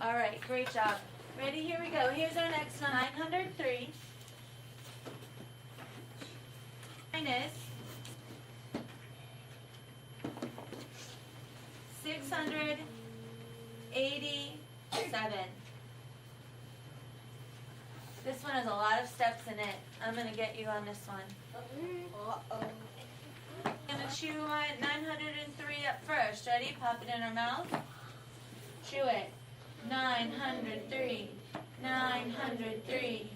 All right, great job. Ready? Here we go. Here's our next one. 903 minus 687. This one has a lot of steps in it. I'm going to get you on this one. I'm going to chew 903 up first. Ready? Pop it in our mouth. Chew it. 903, 903,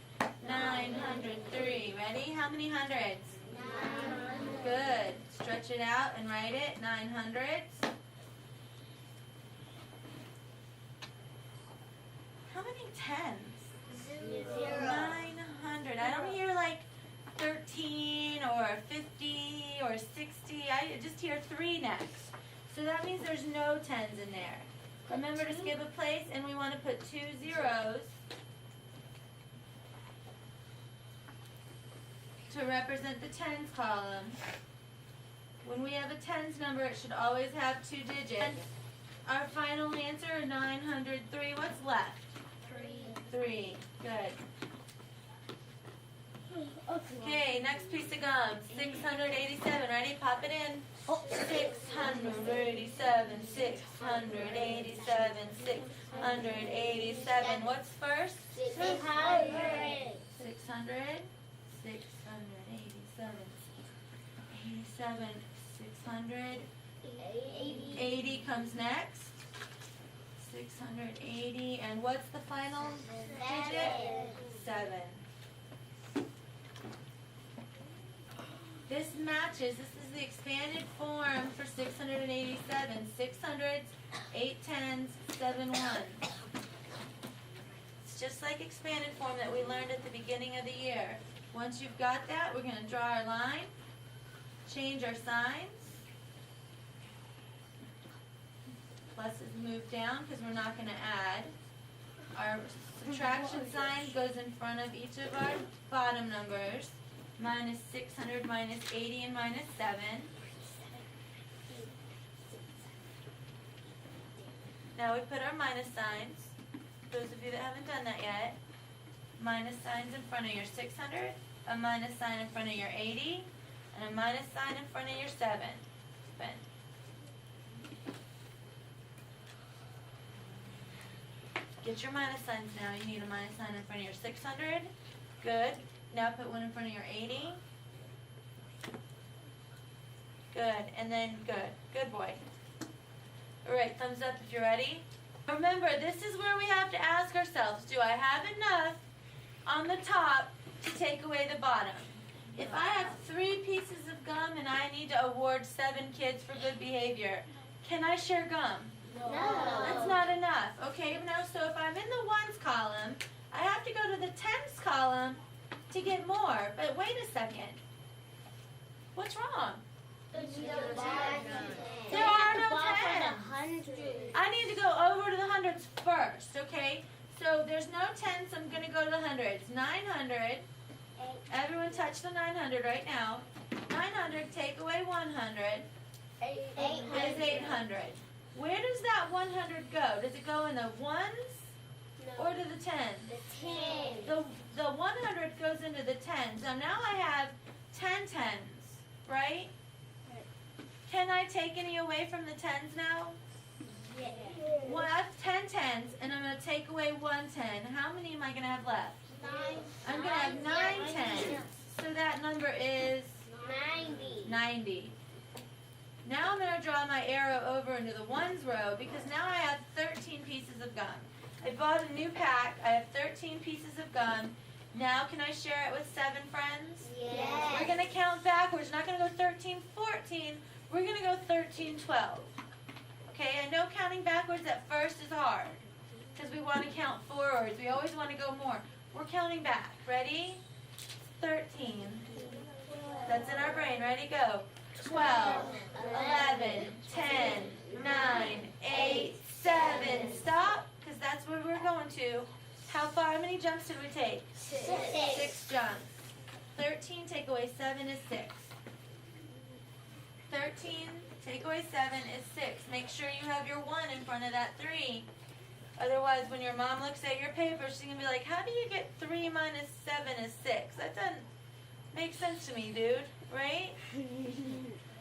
903. Ready? How many hundreds? 900. Good. Stretch it out and write it. 900s. How many tens? 0. 900. I don't hear like 13 or 50 or 60. I just hear 3 next. So that means there's no tens in there. Remember to skip a place, and we want to put 2 zeros to represent the tens column. When we have a tens number, it should always have 2 digits. Our final answer, 903. What's left? 3. Good. Okay, next piece of gum. 687. Ready? Pop it in. 687, 687, 687. What's first? 600. 600, 687, 87, 600. 80 comes next. 680. And what's the final digit? 7. This matches. This is the expanded form for 687. 600s, 8 10s, 7 1s. It's just like expanded form that we learned at the beginning of the year. Once you've got that, we're going to draw our line, change our signs. Pluses move down because we're not going to add. Our subtraction sign goes in front of each of our bottom numbers. Minus 600, minus 80, and minus 7. Now we put our minus signs. Those of you that haven't done that yet, minus signs in front of your 600, a minus sign in front of your 80, and a minus sign in front of your 7. Spin. Get your minus signs now. You need a minus sign in front of your 600. Good. Now put one in front of your 80. Good. And then good. Good boy. All right, thumbs up if you're ready. Remember, this is where we have to ask ourselves, do I have enough on the top to take away the bottom? If I have 3 pieces of gum and I need to award 7 kids for good behavior, can I share gum? No. That's not enough. Okay, now so if I'm in the ones column, I have to go to the tens column to get more. But wait a second. What's wrong? There are no tens. I need to go over to the hundreds first, okay? So there's no tens, so I'm going to go to the hundreds. 900. Everyone touch the 900 right now. 900, take away 100. Is 800. Where does that 100 go? Does it go in the ones or to the tens? The 10. The 100 goes into the tens. Now I have 10 tens, right? Can I take any away from the tens now? Yeah. Well, I have 10 tens, and I'm going to take away 1 10. How many am I going to have left? 9. I'm going to have 9 tens. So that number is 90. 90. Now I'm going to draw my arrow over into the ones row because now I have 13 pieces of gum. I bought a new pack. I have 13 pieces of gum. Now can I share it with 7 friends? Yes. We're going to count backwards. We're not going to go 13, 14. We're going to go 13, 12. Okay, I know counting backwards at first is hard because we want to count forwards. We always want to go more. We're counting back. Ready? 13. That's in our brain. Ready? Go. 12, 11, 10, 9, 8, 7. Stop, because that's where we're going to. How many jumps did we take? 6 jumps. 13 take away 7 is 6. 13 take away 7 is 6. Make sure you have your 1 in front of that 3. Otherwise, when your mom looks at your paper, she's going to be like, how do you get 3 minus 7 is 6? That doesn't make sense to me, dude. Right?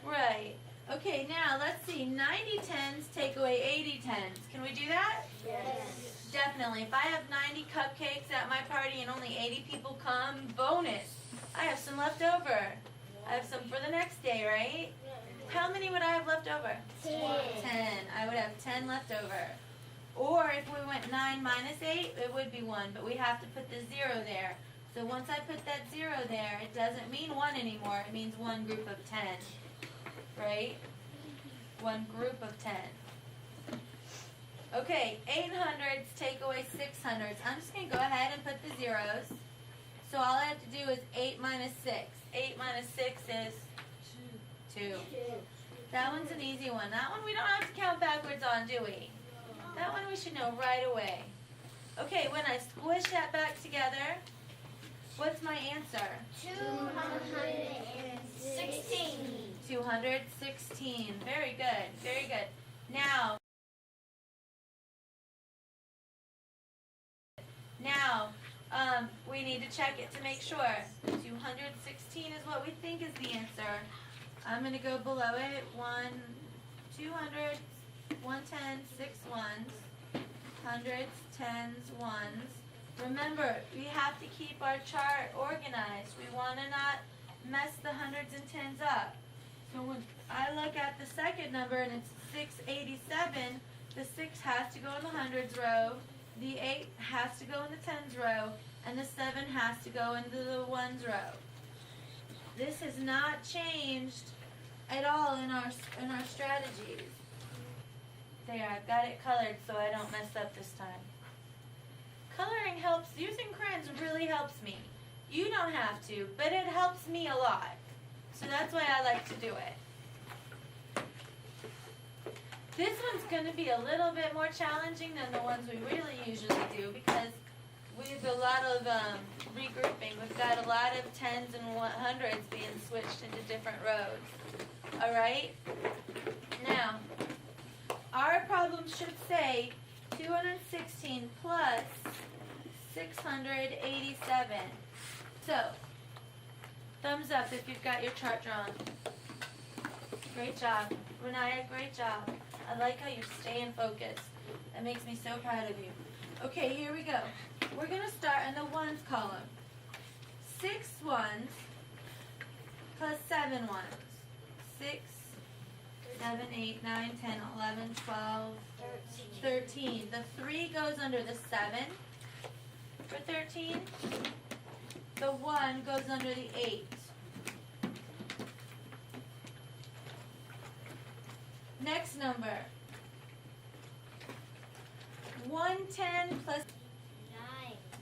Right. Okay, now let's see. 90 tens take away 80 tens. Can we do that? Yes. Definitely. If I have 90 cupcakes at my party and only 80 people come, bonus. I have some left over. I have some for the next day, right? How many would I have left over? 10. 10. I would have 10 left over. Or if we went 9 minus 8, it would be 1, but we have to put the 0 there. So once I put that 0 there, it doesn't mean 1 anymore. It means one group of 10. Right? One group of 10. Okay, 800s take away 600s. I'm just going to go ahead and put the zeros. So all I have to do is 8 minus 6. 8 minus 6 is 2. That one's an easy one. That one we don't have to count backwards on, do we? That one we should know right away. Okay, when I squish that back together, what's my answer? 216. 216. Very good. Very good. Now, we need to check it to make sure. 216 is what we think is the answer. I'm going to go below it. 200, 110, 6 ones, hundreds, tens, ones. Remember, we have to keep our chart organized. We want to not mess the hundreds and tens up. So when I look at the second number and it's 687, the 6 has to go in the hundreds row, the 8 has to go in the tens row, and the 7 has to go into the ones row. This has not changed at all in our strategies. There, I've got it colored so I don't mess up this time. Coloring helps, using crayons really helps me. You don't have to, but it helps me a lot. So that's why I like to do it. This one's going to be a little bit more challenging than the ones we really usually do because we have a lot of regrouping. We've got a lot of tens and hundreds being switched into different rows. All right? Now, our problem should say 216 plus 687. So, thumbs up if you've got your chart drawn. Great job. Renaya, great job. I like how you're staying focused. That makes me so proud of you. Okay, here we go. We're going to start in the ones column. 6 ones plus 7 ones. 6, 7, 8, 9, 10, 11, 12, 13. The 3 goes under the 7 for 13. The 1 goes under the 8. Next number. 110 plus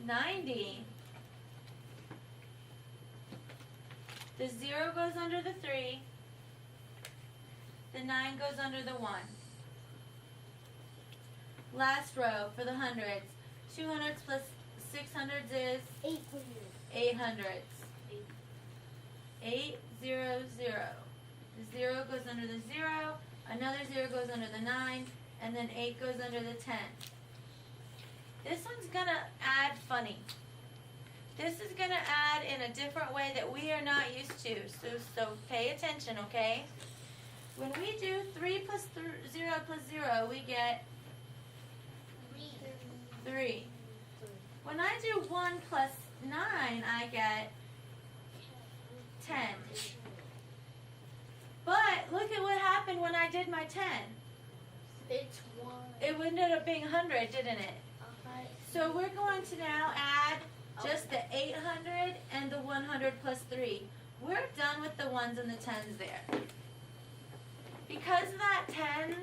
90. The 0 goes under the 3. The 9 goes under the 1. Last row for the hundreds. 200s plus 600s is 800s. 8, 0, 0. The 0 goes under the 0. Another 0 goes under the 9. And then 8 goes under the 10. This one's going to add funny. This is going to add in a different way that we are not used to. So pay attention, okay? When we do 3 plus 0 plus 0, we get 3. When I do 1 plus 9, I get 10. But look at what happened when I did my 10. It's 1. It ended up being 100, didn't it? So we're going to now add just the 800 and the 100 plus 3. We're done with the 1s and the 10s there. Because that 10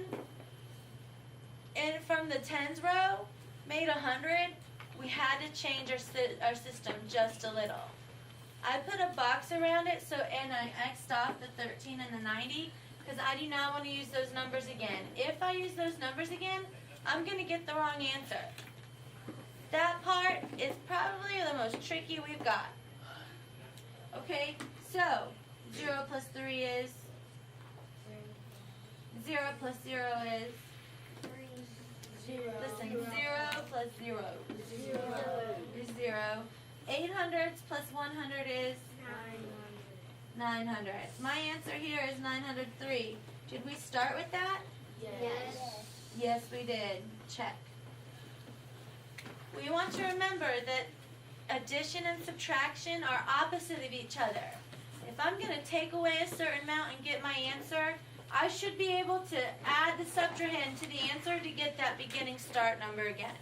and from the 10s row made 100, we had to change our system just a little. I put a box around it and I X'd off the 13 and the 90 because I do not want to use those numbers again. If I use those numbers again, I'm going to get the wrong answer. That part is probably the most tricky we've got. Okay, so 0 plus 3 is 0 plus 0 is Zero. Listen, 0 plus 0 Zero. is 0. 800 plus 100 is 900. My answer here is 903. Did we start with that? Yes. Yes, we did. Check. We want to remember that addition and subtraction are opposite of each other. If I'm going to take away a certain amount and get my answer, I should be able to add the subtrahend to the answer to get that beginning start number again.